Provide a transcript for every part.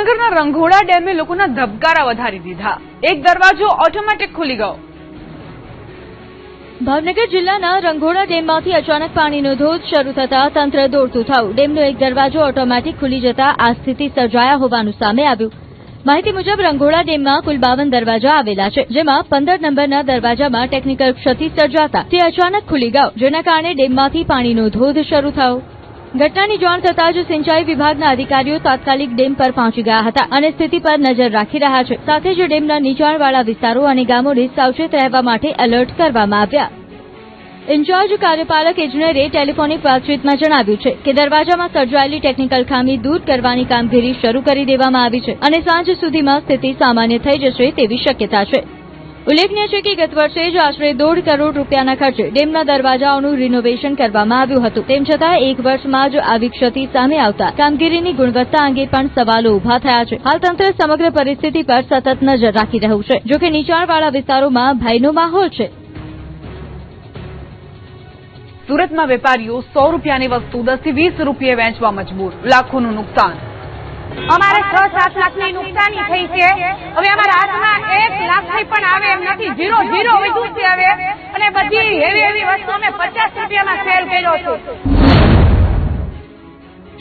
ભાવનગરના રંઘોડા ડેમે લોકોના ધબકારા વધારી દીધા। એક દરવાજો ઓટોમેટિક ખુલી ગયો। ભાવનગર જિલ્લાના રંઘોડા ડેમમાંથી અચાનક પાણીનો ધોધ શરૂ થતા તંત્ર દોડતું થયું। ડેમનો એક દરવાજો ઓટોમેટિક ખુલી જતા આ સ્થિતિ સર્જાયા હોવાનું સામે આવ્યું। માહિતી મુજબ રંઘોડા ડેમમાં કુલ 52 દરવાજા આવેલા છે, જેમાં 15 નંબરના દરવાજામાં ટેકનિકલ ક્ષતિ સર્જાતા તે અચાનક ખુલી ગયો, જેના કારણે ડેમમાંથી પાણીનો ધોધ શરૂ થયો। ઘટનાની જાણ થતાં જ સિંચાઈ વિભાગના અધિકારીઓ તાત્કાલિક ડેમ પર પહોંચી ગયા હતા અને સ્થિતિ પર નજર રાખી રહ્યા છે। સાથે જ ડેમના નીચાણવાળા વિસ્તારો અને ગામોને સાવચેત રહેવા માટે એલર્ટ કરવામાં આવ્યા। ઇન્ચાર્જ કાર્યપાલક ઇજનેરે ટેલિફોનિક વાતચીતમાં જણાવ્યું છે કે દરવાજામાં સર્જાયેલી ટેકનિકલ ખામી દૂર કરવાની કામગીરી શરૂ કરી દેવામાં આવી છે અને સાંજ સુધીમાં સ્થિતિ સામાન્ય થઈ જશે તેવી શક્યતા છે। ઉલ્લેખનીય છે કે ગત વર્ષે જ આશરે 1.5 કરોડ રૂપિયાના ખર્ચે ડેમના દરવાજાઓનું રિનોવેશન કરવામાં આવ્યું હતું। તેમ છતાં એક વર્ષમાં જ આવી ક્ષતિ સામે આવતા કામગીરીની ગુણવત્તા અંગે પણ સવાલો ઉભા થયા છે। હાલ તંત્ર સમગ્ર પરિસ્થિતિ પર સતત નજર રાખી રહ્યું છે, જોકે નીચાણવાળા વિસ્તારોમાં ભયનો માહોલ છે। સુરતમાં વેપારીઓ 100 રૂપિયાની વસ્તુ 10 થી 20 રૂપિયે વેચવા મજબૂર, લાખોનું નુકસાન। અમારે 6-7 લાખની નુકસાની થઈ છે। હવે અમારા હાથમાં 1 લાખથી પણ આવે એમ નથી, 0 વધુ છે હવે, અને બધી એવી વસ્તુ અમે 50 રૂપિયામાં સેલ કર્યો છે।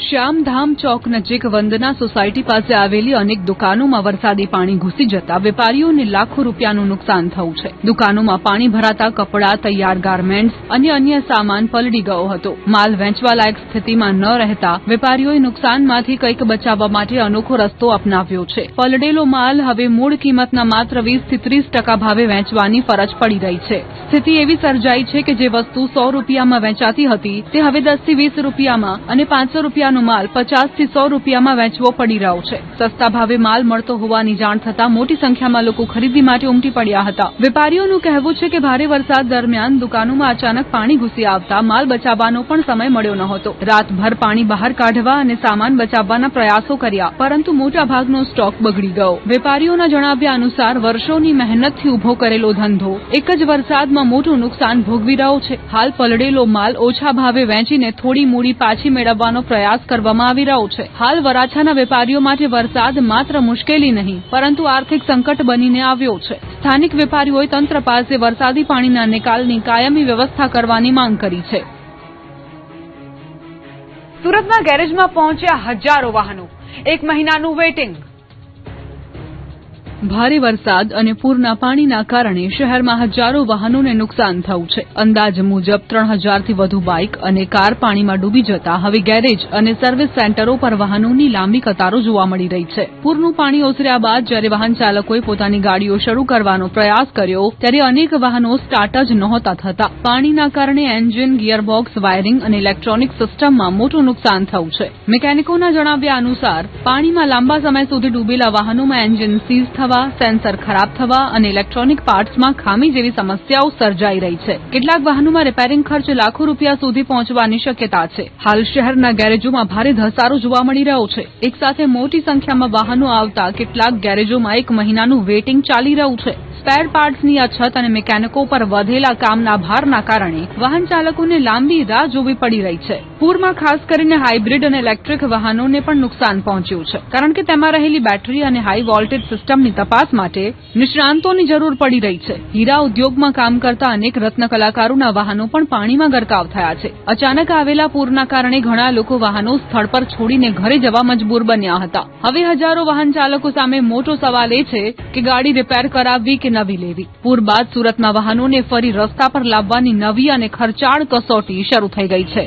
શ્યામધામ ચોક નજીક વંદના સોસાયટી પાસે આવેલી અનેક દુકાનોમાં વરસાદી પાણી ઘૂસી જતા વેપારીઓને લાખો રૂપિયાનું નુકસાન થયું છે। દુકાનોમાં પાણી ભરાતા કપડાં, તૈયાર ગાર્મેન્ટ્સ અને અન્ય સામાન પલળી ગયો હતો। માલ વેચવા લાયક સ્થિતિમાં ન રહેતા વેપારીઓએ નુકસાનમાંથી કંઈક બચાવવા માટે અનોખો રસ્તો અપનાવ્યો છે। પલળેલો માલ હવે મૂળ કિંમતના માત્ર 20 થી 30% ભાવે વેચવાની ફરજ પડી રહી છે। સ્થિતિ એવી સર્જાઈ છે કે જે વસ્તુ 100 રૂપિયામાં વેચાતી હતી તે હવે 10 થી 20 રૂપિયામાં અને 500 રૂપિયાનો માલ 50 થી 100 રૂપિયામાં વેચવો પડી રહ્યો છે। સસ્તા ભાવે માલ મળતો હોવાની જાણ થતાં મોટી સંખ્યામાં લોકો ખરીદી માટે ઉમટી પડ્યા હતા। વેપારીઓનું કહેવું છે કે ભારે વરસાદ દરમિયાન દુકાનોમાં અચાનક પાણી ઘૂસી આવતા માલ બચાવવાનો પણ સમય મળ્યો નહોતો। રાતભર પાણી બહાર કાઢવા અને સામાન બચાવવાના પ્રયાસો કર્યા, પરંતુ મોટાભાગનો સ્ટોક બગડી ગયો। વેપારીઓના જણાવ્યા અનુસાર વર્ષોની મહેનતથી ઉભો કરેલો ધંધો એક જ વરસાદમાં મોટું નુકસાન ભોગવી રહ્યો છે। હાલ પલળેલો માલ ઓછા ભાવે વેચીને થોડી મૂડી પાછી મેળવવાનો પ્રયાસ કરવામાં આવી રહ્યો છે। હાલ વરાછાના વેપારીઓ માટે વરસાદ માત્ર મુશ્કેલી નહીં પરંતુ આર્થિક સંકટ બનીને આવ્યો છે। સ્થાનિક વેપારીઓએ તંત્ર પાસે વરસાદી પાણીના નિકાલની કાયમી વ્યવસ્થા કરવાની માંગ કરી છે। સુરતના ગેરેજમાં પહોંચ્યા હજારો વાહનો, 1 મહિનાનું વેઇટિંગ। ભારે વરસાદ અને પૂરના પાણીના કારણે શહેરમાં હજારો વાહનોને નુકસાન થયું છે। અંદાજ મુજબ 3000 થી વધુ બાઇક અને કાર પાણીમાં ડૂબી જતા હવે ગેરેજ અને સર્વિસ સેન્ટરો પર વાહનોની લાંબી કતારો જોવા મળી રહી છે। પૂરનું પાણી ઓસર્યા બાદ જ્યારે વાહન ચાલકોએ પોતાની ગાડીઓ શરૂ કરવાનો પ્રયાસ કર્યો ત્યારે અનેક વાહનો સ્ટાર્ટ જ નહોતા થતા। પાણીના કારણે એન્જિન, ગિયરબોક્સ, વાયરિંગ અને ઇલેક્ટ્રોનિક સિસ્ટમમાં મોટું નુકસાન થયું છે। મિકેનિકોના જણાવ્યા અનુસાર પાણીમાં લાંબા સમય સુધી ડૂબેલા વાહનોમાં એન્જિન સીઝ થવા, સેન્સર ખરાબ થવા અને ઇલેક્ટ્રોનિક પાર્ટ્સમાં ખામી જેવી સમસ્યાઓ સર્જાઈ રહી છે। કેટલાક વાહનોમાં રિપેરિંગ ખર્ચ લાખો રૂપિયા સુધી પહોંચવાની શક્યતા છે। હાલ શહેરના ગેરેજોમાં ભારે ધસારો જોવા મળી રહ્યો છે। એક સાથે મોટી સંખ્યામાં વાહનો આવતા કેટલાક ગેરેજોમાં 1 મહિનાનું વેઇટિંગ ચાલી રહ્યું છે। સ્પેર પાર્ટ્સની અછત અને મિકેનિકો પર વધેલા કામના ભારના કારણે વાહન ચાલકોને લાંબી રાહ જોવી પડી રહી છે। પૂરમાં ખાસ કરીને હાઇબ્રિડ અને ઇલેક્ટ્રિક વાહનોને પણ નુકસાન પહોંચ્યું છે, કારણ કે તેમાં રહેલી બેટરી અને હાઈ વોલ્ટેજ સિસ્ટમની તપાસ માટે નિષ્ણાંતોની જરૂર પડી રહી છે। હીરા ઉદ્યોગમાં કામ કરતા અનેક રત્ન કલાકારોના વાહનો પણ પાણીમાં ગરકાવ થયા છે। અચાનક આવેલા પૂરના કારણે ઘણા લોકો વાહનો સ્થળ પર છોડીને ઘરે જવા મજબૂર બન્યા હતા। હવે હજારો વાહન ચાલકો સામે મોટો સવાલ એ છે કે ગાડી રિપેર કરાવવી કે નવી લેવી। પૂર બાદ સુરતમાં વાહનોને ફરી રસ્તા પર લાવવાની નવી અને ખર્ચાળ કસોટી શરૂ થઈ ગઈ છે।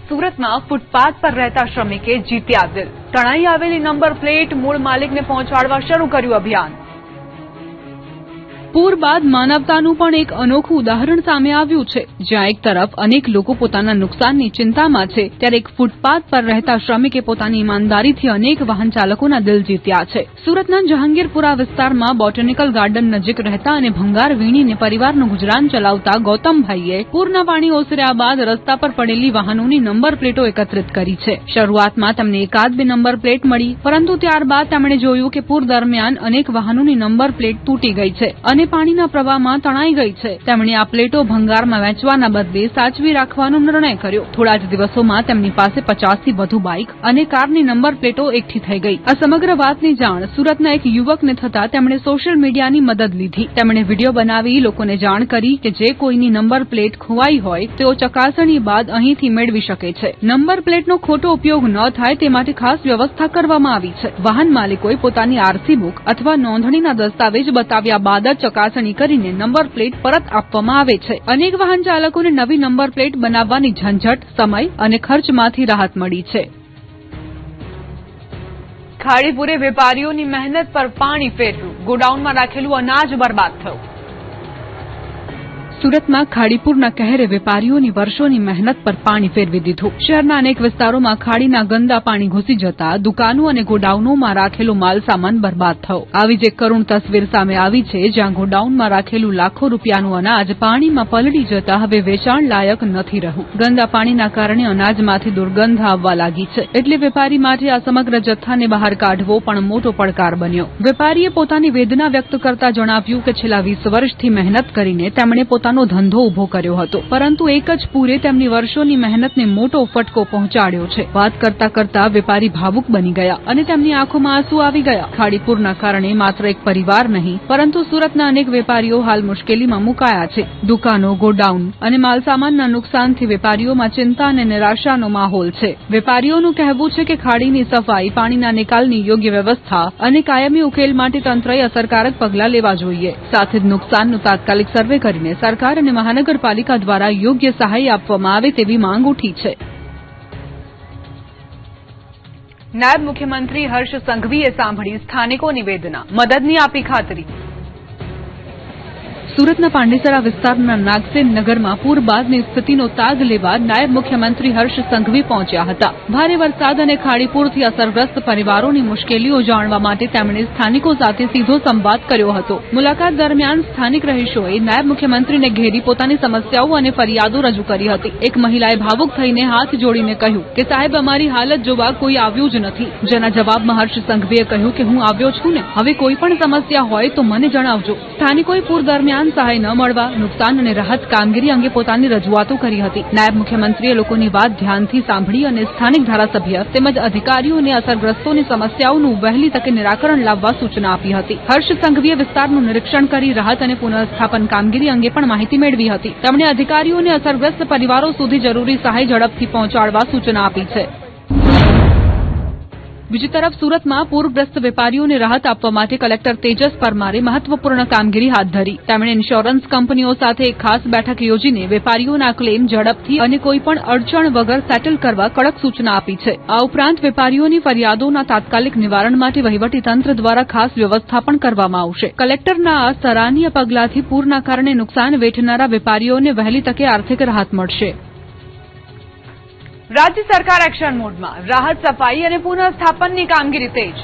સુરતમાં ફૂટપાથ પર રહેતા શ્રમિકે જીત્યા દિલ, તણાઈ આવેલી નંબર પ્લેટ મૂળ માલિકને પહોંચાડવા શરૂ કર્યું અભિયાન। પૂર બાદ માનવતાનું પણ એક અનોખું ઉદાહરણ સામે આવ્યું છે, જ્યાં એક તરફ અનેક લોકો પોતાના નુકસાનની ચિંતામાં છે ત્યારે એક ફૂટપાથ પર રહેતા શ્રમિકે પોતાની ઈમાનદારીથી અનેક વાહન ચાલકોના દિલ જીત્યા છે। સુરતના જહાંગીરપુરા વિસ્તારમાં બોટેનિકલ ગાર્ડન નજીક રહેતા અને ભંગાર વીણીને પરિવારનું ગુજરાન ચલાવતા ગૌતમભાઈએ પૂરના પાણી ઓસર્યા બાદ રસ્તા પર પડેલી વાહનોની નંબર પ્લેટો એકત્રિત કરી છે। શરૂઆતમાં તેમને 1-2 નંબર પ્લેટ મળી, પરંતુ ત્યારબાદ તેમણે જોયું કે પૂર દરમિયાન અનેક વાહનોની નંબર પ્લેટ તૂટી ગઈ છે અને અને પાણીના પ્રવાહમાં તણાઈ ગઈ છે. તેમણે આ પ્લેટો ભંગારમાં વેચવાના બદલે સાચવી રાખવાનો નિર્ણય કર્યો. થોડા જ દિવસોમાં તેમની પાસે 50 થી વધુ બાઇક અને કારની નંબર પ્લેટો એકઠી થઈ ગઈ. આ સમગ્ર વાતની જાણ સુરતના એક યુવકને થતા તેમણે સોશિયલ મીડિયાની મદદ લીધી. તેમણે વિડીયો બનાવી લોકોને જાણ કરી કે જે કોઈની નંબર પ્લેટ ખોવાઈ હોય તેઓ ચકાસણી બાદ અહીંથી મેળવી શકે છે. નંબર પ્લેટનો ખોટો ઉપયોગ ન થાય તે માટે ખાસ વ્યવસ્થા કરવામાં આવી છે. વાહન માલિકોએ પોતાની આરસી બુક અથવા નોંધણીના દસ્તાવેજ બતાવ્યા બાદ જ ચકાસણી કરીને નંબર પ્લેટ પરત આપવામાં આવે છે. અનેક વાહન ચાલકોને નવી નંબર પ્લેટ બનાવવાની ઝંઝટ, સમય અને ખર્ચમાંથી રાહત મળી છે. ખાડીપુરે વેપારીઓની મહેનત પર પાણી ફેરવ્યું. ગોડાઉનમાં રાખેલું અનાજ બરબાદ થયું. સુરતમાં ખાડીપુરના કહેરે વેપારીઓની વર્ષોની મહેનત પર પાણી ફેરવી દીધું. શહેરના અનેક વિસ્તારોમાં ખાડીના ગંદા પાણી ઘૂસી જતા દુકાનો અને ગોડાઉનોમાં રાખેલો માલસામાન બરબાદ થયો. આવી જ એક કરુણ તસવીર સામે આવી છે, જ્યાં ગોડાઉનમાં રાખેલું લાખો રૂપિયાનું અનાજ પાણીમાં પલળી જતા હવે વેચાણ લાયક નથી રહ્યું. ગંદા પાણીના કારણે અનાજમાંથી દુર્ગંધ આવવા લાગી છે, એટલે વેપારી માટે આ સમગ્ર જથ્થાને બહાર કાઢવો પણ મોટો પડકાર બન્યો. વેપારીએ પોતાની વેદના વ્યક્ત કરતા જણાવ્યું કે છેલ્લા 20 વર્ષથી મહેનત કરીને તેમણે પોતાનો ધંધો ઉભો કર્યો હતો, પરંતુ એક જ પૂરે તેમની વર્ષોની મહેનતને મોટો ફટકો પહોંચાડ્યો છે. વાત કરતા કરતા વેપારી ભાવુક બની ગયા અને તેમની આંખોમાં આંસુ આવી ગયા. ખાડીપુરના કારણે માત્ર એક પરિવાર નહીં, પરંતુ સુરતના અનેક વેપારીઓ હાલ મુશ્કેલીમાં મુકાયા છે. દુકાનો, ગોડાઉન અને માલસામાનના નુકસાનથી વેપારીઓમાં ચિંતા અને નિરાશાનો માહોલ છે. વેપારીઓનું કહેવું છે કે ખાડીની સફાઈ, પાણીના નિકાલની યોગ્ય વ્યવસ્થા અને કાયમી ઉકેલ માટે તંત્રએ અસરકારક પગલાં લેવા જોઈએ. સાથે જ નુકસાનનું તાત્કાલિક સર્વે કરીને સરકાર અને મહાનગરપાલિકા દ્વારા યોગ્ય સહાય આપવામાં આવે તેવી માંગ ઉઠી છે. નાયબ મુખ્યમંત્રી હર્ષ સંઘવીએ સાંભળી સ્થાનિકોની વેદના, મદદની આપી ખાતરી. સુરતના પાંડેસરા વિસ્તારના નાગસેન નગરમાં પૂર બાદની સ્થિતિનો તાગ લેવા નાયબ મુખ્યમંત્રી હર્ષ સંઘવી પહોંચ્યા હતા. ભારે વરસાદ અને ખાડીપુરથી અસરગ્રસ્ત પરિવારોની મુશ્કેલીઓ જાણવા માટે તેમણે સ્થાનિકો સાથે સીધો સંવાદ કર્યો હતો. મુલાકાત દરમિયાન સ્થાનિક રહીશોએ નાયબ મુખ્યમંત્રીને ઘેરી પોતાની સમસ્યાઓ અને ફરિયાદો રજૂ કરી હતી. એક મહિલાએ ભાવુક થઈને હાથ જોડીને કહ્યું કે સાહેબ, અમારી હાલત જોવા કોઈ આવ્યું જ નથી. જેના જવાબમાં હર્ષ સંઘવીએ કહ્યું કે હું આવ્યો છું ને, હવે કોઈ પણ સમસ્યા હોય તો મને જણાવજો. સ્થાનિકોએ પૂર દરમિયાન સહાય ન મળવા, નુકસાન અને રાહત કામગીરી અંગે પોતાની રજૂઆતો કરી હતી. નાયબ મુખ્યમંત્રીએ લોકોની વાત ધ્યાનથી સાંભળી અને સ્થાનિક ધારાસભ્ય તેમજ અધિકારીઓને અસરગ્રસ્તોની સમસ્યાઓનું વહેલી તકે નિરાકરણ લાવવા સૂચના આપી હતી. હર્ષ સંઘવીએ વિસ્તારનું નિરીક્ષણ કરી રાહત અને પુનઃસ્થાપન કામગીરી અંગે પણ માહિતી મેળવી હતી. તેમણે અધિકારીઓને અસરગ્રસ્ત પરિવારો સુધી જરૂરી સહાય ઝડપથી પહોંચાડવા સૂચના આપી છે. બીજી તરફ સુરતમાં પૂરગ્રસ્ત વેપારીઓને રાહત આપવા માટે કલેક્ટર તેજસ પરમારે મહત્વપૂર્ણ કામગીરી હાથ ધરી. તેમણે ઇન્સ્યોરન્સ કંપનીઓ સાથે એક ખાસ બેઠક યોજીને વેપારીઓના ક્લેમ ઝડપથી અને કોઈપણ અડચણ વગર સેટલ કરવા કડક સૂચના આપી છે. આ ઉપરાંત વેપારીઓની ફરિયાદોના તાત્કાલિક નિવારણ માટે વહીવટીતંત્ર દ્વારા ખાસ વ્યવસ્થા પણ કરવામાં આવશે. કલેક્ટરના આ સરાહનીય પગલાંથી પૂરના કારણે નુકસાન વેઠનારા વેપારીઓને વહેલી તકે આર્થિક રાહત મળશે. રાજ્ય સરકાર એક્શન મોડમાં, રાહત, સફાઈ અને પુનઃસ્થાપનની કામગીરી તેજ.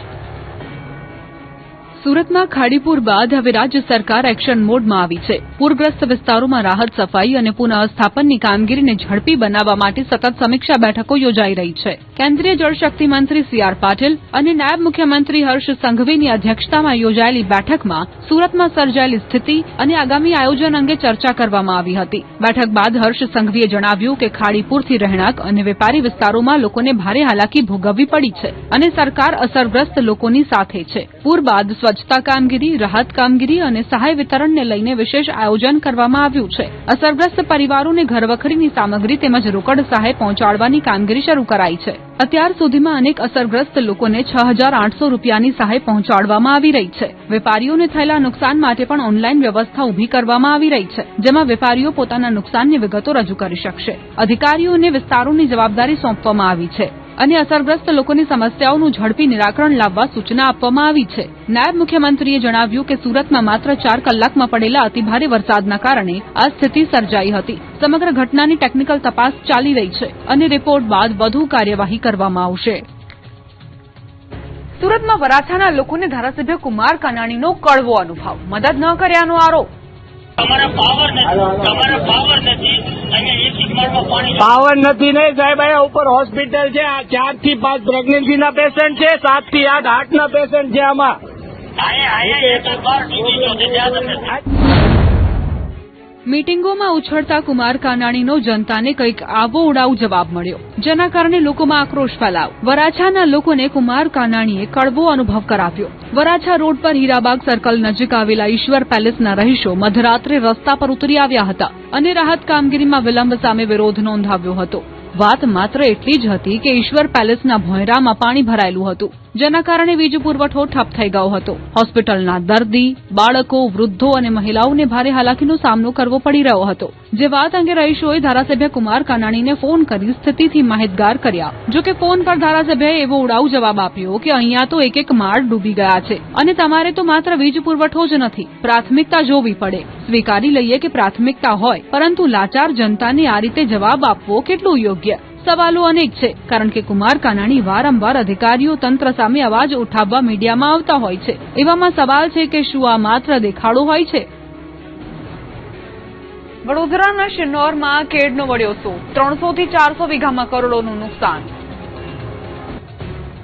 સુરતમાં ખાડીપુર બાદ હવે રાજ્ય સરકાર એક્શન મોડમાં આવી છે. પૂરગ્રસ્ત વિસ્તારોમાં રાહત, સફાઈ અને પુનઃસ્થાપનની કામગીરીને ઝડપી બનાવવા માટે સતત સમીક્ષા બેઠકો યોજાઈ રહી છે. કેન્દ્રીય જળશક્તિ મંત્રી સી.આર. પાટીલ અને નાયબ મુખ્યમંત્રી હર્ષ સંઘવીની અધ્યક્ષતામાં યોજાયેલી બેઠકમાં સુરતમાં સર્જાયેલી સ્થિતિ અને આગામી આયોજન અંગે ચર્ચા કરવામાં આવી હતી. બેઠક બાદ હર્ષ સંઘવીએ જણાવ્યું કે ખાડીપુરથી રહેણાંક અને વેપારી વિસ્તારોમાં લોકોને ભારે હાલાકી ભોગવવી પડી છે અને સરકાર અસરગ્રસ્ત લોકોની સાથે છે. પૂર બાદ સ્વચ્છતા કામગીરી, રાહત કામગીરી અને સહાય વિતરણને લઈને વિશેષ આયોજન કરવામાં આવ્યું છે. અસરગ્રસ્ત પરિવારોને ઘરવખરીની સામગ્રી તેમજ રોકડ સહાય પહોંચાડવાની કામગીરી શરૂ કરાઈ છે. અત્યાર સુધીમાં અનેક અસરગ્રસ્ત લોકોને 6,800 રૂપિયાની સહાય પહોંચાડવામાં આવી રહી છે. વેપારીઓને થયેલા નુકસાન માટે પણ ઓનલાઈન વ્યવસ્થા ઊભી કરવામાં આવી રહી છે, જેમાં વેપારીઓ પોતાના નુકસાનની વિગતો રજૂ કરી શકશે. અધિકારીઓને વિસ્તારોની જવાબદારી સોંપવામાં આવી છે અને અસરગ્રસ્ત લોકોની સમસ્યાઓનું ઝડપી નિરાકરણ લાવવા સૂચના આપવામાં આવી છે. નાયબ મુખ્યમંત્રીએ જણાવ્યું કે સુરતમાં માત્ર 4 કલાકમાં પડેલા અતિભારે વરસાદના કારણે આ સ્થિતિ સર્જાઈ હતી. સમગ્ર ઘટનાની ટેકનિકલ તપાસ ચાલી રહી છે અને રિપોર્ટ બાદ વધુ કાર્યવાહી કરવામાં આવશે. સુરતમાં વરાછાના લોકોને ધારાસભ્ય કુમાર કાનાણીનો કડવો અનુભવ, મદદ ન કર્યાનો આરોપ. પાવર નથી નહીં સાહેબ, અહીંયા ઉપર હોસ્પિટલ છે. 4 થી 5 પ્રેગ્નન્સીના પેશન્ટ છે, 7 થી 8 હાર્ટના પેશન્ટ છે. આમાં મીટિંગોમાં ઉછળતા કુમાર કાનાણીનો જનતાને કંઈક આવો ઉડાઉ જવાબ મળ્યો, જેના કારણે લોકોમાં આક્રોશ ફેલાયો. વરાછાના લોકોને કુમાર કાનાણીએ કડવો અનુભવ કરાવ્યો. વરાછા રોડ પર હીરાબાગ સર્કલ નજીક આવેલા ઈશ્વર પેલેસના રહીશો મધરાત્રે રસ્તા પર ઉતરી આવ્યા હતા અને રાહત કામગીરીમાં વિલંબ સામે વિરોધ નોંધાવ્યો હતો. વાત માત્ર એટલી જ હતી કે ઈશ્વર પેલેસના ભોંયરામાં પાણી ભરાયેલું હતું, જેના કારણે વીજ પુરવઠો ઠપ થઈ ગયો હતો. હોસ્પિટલના દર્દી, બાળકો, વૃદ્ધો અને મહિલાઓને ભારે હાલાકીનો સામનો કરવો પડી રહ્યો હતો. જે વાત અંગે રહીશોએ ધારાસભ્ય કુમાર કાનાણીને ફોન કરી સ્થિતિથી માહિતગાર કર્યા. જોકે ફોન પર ધારાસભ્યએ એવો ઉડાઉ જવાબ આપ્યો કે અહીંયા તો એક માળ ડૂબી ગયા છે અને તમારે તો માત્ર વીજ પુરવઠો જ નથી, પ્રાથમિકતા જોવી પડે. સ્વીકારી લઈએ કે પ્રાથમિકતા હોય, પરંતુ લાચાર જનતાને આ રીતે જવાબ આપવો કેટલું યોગ્ય? સવાલો અનેક છે, કારણ કે કુમાર કાનાણી વારંવાર અધિકારીઓ તંત્ર સામે અવાજ ઉઠાવવા મીડિયામાં આવતા હોય છે. એવામાં સવાલ છે કે શું આ માત્ર દેખાડો હોય છે? વડોદરાના શિનોરમાં કેડનો વળ્યો સૂર, 300 થી 400 વીઘામાં કરોડોનું નુકસાન.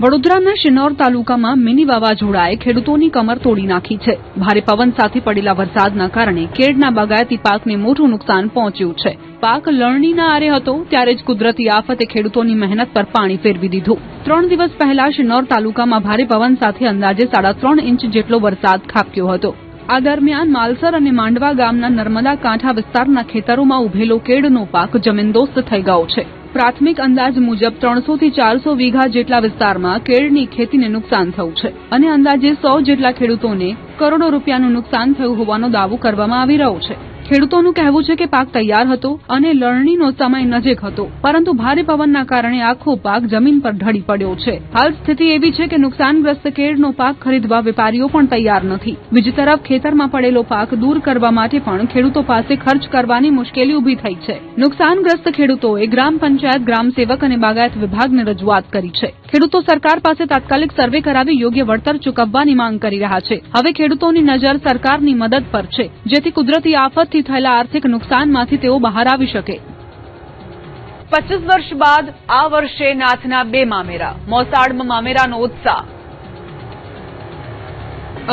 વડોદરાના શિનોર તાલુકામાં મિની વાવાઝોડાએ ખેડૂતોની કમર તોડી નાખી છે. ભારે પવન સાથે પડેલા વરસાદના કારણે કેડના બાગાયતી પાકને મોટું નુકસાન પહોંચ્યું છે. પાક લણણીના આરે હતો ત્યારે જ કુદરતી આફતે ખેડૂતોની મહેનત પર પાણી ફેરવી દીધું. 3 દિવસ પહેલા શિનોર તાલુકામાં ભારે પવન સાથે અંદાજે 3.5 ઇંચ જેટલો વરસાદ ખાબક્યો હતો. આ દરમિયાન માલસર અને માંડવા ગામના નર્મદા કાંઠા વિસ્તારના ખેતરોમાં ઉભેલો કેડનો પાક જમીનદોસ્ત થઈ ગયો છે. પ્રાથમિક અંદાજ મુજબ 300 થી 400 વીઘા જેટલા વિસ્તારમાં કેળની ખેતીને નુકસાન થયું છે અને અંદાજે 100 જેટલા ખેડૂતોને કરોડો રૂપિયાનું નુકસાન થયું હોવાનો દાવો કરવામાં આવી રહ્યો છે. ખેડૂતોનું કહેવું છે કે પાક તૈયાર હતો અને લણણીનો સમય નજીક હતો, પરંતુ ભારે પવનના કારણે આખો પાક જમીન પર ઢળી પડ્યો છે. હાલ સ્થિતિ એવી છે કે નુકસાનગ્રસ્ત કેળનો પાક ખરીદવા વેપારીઓ પણ તૈયાર નથી. બીજી તરફ ખેતરમાં પડેલો પાક દૂર કરવા માટે પણ ખેડૂતો પાસે ખર્ચ કરવાની મુશ્કેલી ઉભી થઈ છે. નુકસાનગ્રસ્ત ખેડૂતોએ ગ્રામ પંચાયત, ગ્રામસેવક અને બાગાયત વિભાગને રજૂઆત કરી છે. ખેડૂતો સરકાર પાસે તાત્કાલિક સર્વે કરાવી યોગ્ય વળતર ચૂકવવાની માંગ કરી રહ્યા છે. હવે ખેડૂતોની નજર સરકારની મદદ પર છે, જેથી કુદરતી આફતથી થયેલા આર્થિક નુકસાનમાંથી તેઓ બહાર આવી શકે. 25 વર્ષ બાદ આ વર્ષે નાથના 2 મામેરા, મોસાળમાં મામેરાનો ઉત્સાહ.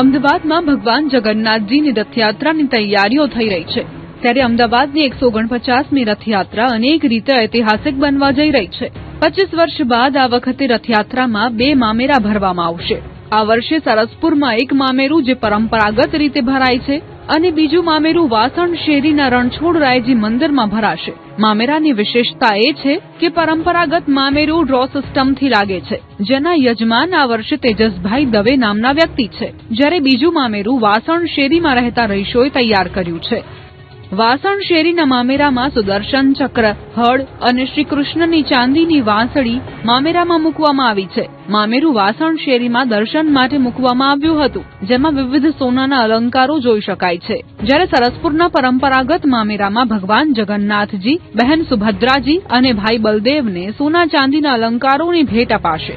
અમદાવાદમાં ભગવાન જગન્નાથજીની રથયાત્રાની તૈયારીઓ થઈ રહી છે, ત્યારે અમદાવાદની 149મી રથયાત્રા અનેક રીતે ઐતિહાસિક બનવા જઈ રહી છે. 25 વર્ષ બાદ આ વખતે રથયાત્રામાં 2 મામેરા ભરવામાં આવશે. આ વર્ષે સરસપુરમાં એક મામેરું જે પરંપરાગત રીતે ભરાય છે અને બીજું મામેરું વાસણ શેરીના રણછોડરાયજી મંદિરમાં ભરાશે. મામેરાની વિશેષતા એ છે કે પરંપરાગત મામેરું ડ્રો સિસ્ટમથી લાગે છે, જેના યજમાન આ વર્ષે તેજસભાઈ દવે નામના વ્યક્તિ છે, જ્યારે બીજું મામેરું વાસણ શેરીમાં રહેતા રહીશોએ તૈયાર કર્યું છે. વાસણ શેરીના મામેરામાં સુદર્શન ચક્ર, હળ અને શ્રીકૃષ્ણની ચાંદીની વાંસળી મામેરામાં મૂકવામાં આવી છે. મામેરું વાસણ શેરીમાં દર્શન માટે મૂકવામાં આવ્યું હતું, જેમાં વિવિધ સોનાના અલંકારો જોઈ શકાય છે. જ્યારે સરસપુરના પરંપરાગત મામેરામાં ભગવાન જગન્નાથજી, બહેન સુભદ્રાજી અને ભાઈ બલદેવને સોના ચાંદીના અલંકારોની ભેટ અપાશે.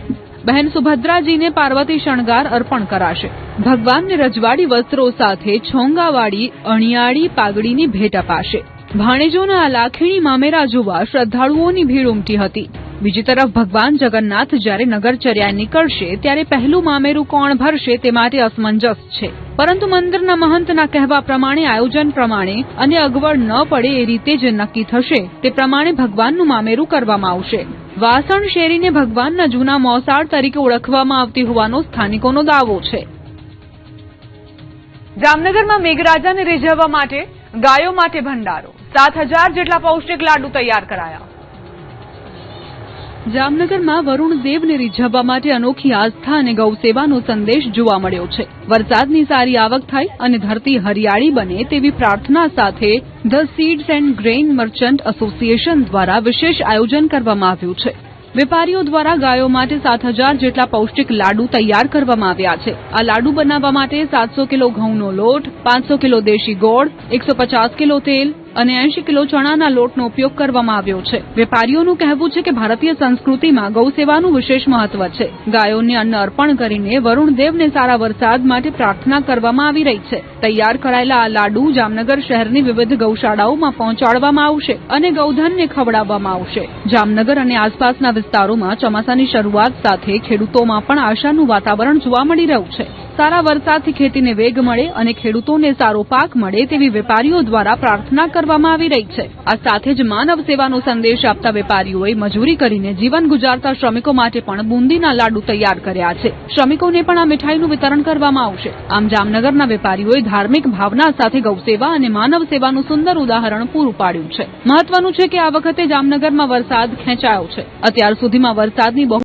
બહેન સુભદ્રાજીને પાર્વતી શણગાર અર્પણ કરાશે. ભગવાનને રજવાડી વસ્ત્રો સાથે છોંગાવાળી અણિયાળી પાઘડીની ભેટ અપાશે. ભાણેજોના આ લાખીણી મામેરા જોવા શ્રદ્ધાળુઓની ભીડ ઉમટી હતી. બીજી તરફ ભગવાન જગન્નાથ જ્યારે નગરચર્યા નીકળશે ત્યારે પહેલું મામેરું કોણ ભરશે તે માટે અસમંજસ છે, પરંતુ મંદિરના મહંતના કહેવા પ્રમાણે, આયોજન પ્રમાણે અને અગવડ ન પડે એ રીતે જે નક્કી થશે તે પ્રમાણે ભગવાનનું મામેરું કરવામાં આવશે. વાસણ શેરીને ભગવાનના જૂના મોસાળ તરીકે ઓળખવામાં આવતી હોવાનો સ્થાનિકોનો દાવો છે. જામનગરમાં મેઘરાજાને રીઝવવા માટે ગાયો માટે ભંડારો, 7000 જેટલા પૌષ્ટિક લાડુ તૈયાર કરાયા. જામનગરમાં વરુણ દેવને રીઝવવા માટે અનોખી આસ્થા અને ગૌસેવાનો સંદેશ જોવા મળ્યો છે. વરસાદની સારી આવક થાય અને ધરતી હરિયાળી બને તેવી પ્રાર્થના સાથે the seeds and grain merchant association દ્વારા વિશેષ આયોજન કરવામાં આવ્યું છે. વેપારીઓ દ્વારા ગાયો માટે 7000 જેટલા પૌષ્ટિક લાડુ તૈયાર કરવામાં આવ્યા છે. આ લાડુ બનાવવા માટે 700 કિલો ઘઉંનો લોટ, 500 કિલો દેશી ગોળ, 150 કિલો તેલ અને 80 કિલો ચણાના લોટનો ઉપયોગ કરવામાં આવ્યો છે. વેપારીઓનું કહેવું છે કે ભારતીય સંસ્કૃતિમાં ગૌસેવાનું વિશેષ મહત્વ છે. ગાયોને અન્ન અર્પણ કરીને વરુણદેવને સારા વરસાદ માટે પ્રાર્થના કરવામાં આવી રહી છે. તૈયાર કરાયેલા આ લાડુ જામનગર શહેરની વિવિધ ગૌશાળાઓમાં પહોંચાડવામાં આવશે અને ગૌધનને ખવડાવવામાં આવશે. જામનગર અને આસપાસના વિસ્તારોમાં ચોમાસાની શરૂઆત સાથે ખેડૂતોમાં પણ આશાનું વાતાવરણ જોવા મળી રહ્યું છે. સારા વરસાદથી ખેતીને વેગ મળે અને ખેડૂતોને સારો પાક મળે તેવી વેપારીઓ દ્વારા પ્રાર્થના કરવામાં આવી રહી છે. આ સાથે જ માનવ સેવાનો સંદેશ આપતા વેપારીઓએ મજૂરી કરીને જીવન ગુજારતા શ્રમિકો માટે પણ બુંદીના લાડુ તૈયાર કર્યા છે. શ્રમિકોને પણ આ મીઠાઈનું વિતરણ કરવામાં આવશે. આમ જામનગરના વેપારીઓએ ધાર્મિક ભાવના સાથે ગૌસેવા અને માનવ સેવાનું સુંદર ઉદાહરણ પૂરું પાડ્યું છે. મહત્વનું છે કે આ વખતે જામનગરમાં વરસાદ ખેંચાયો છે. અત્યાર સુધીમાં વરસાદની બહુ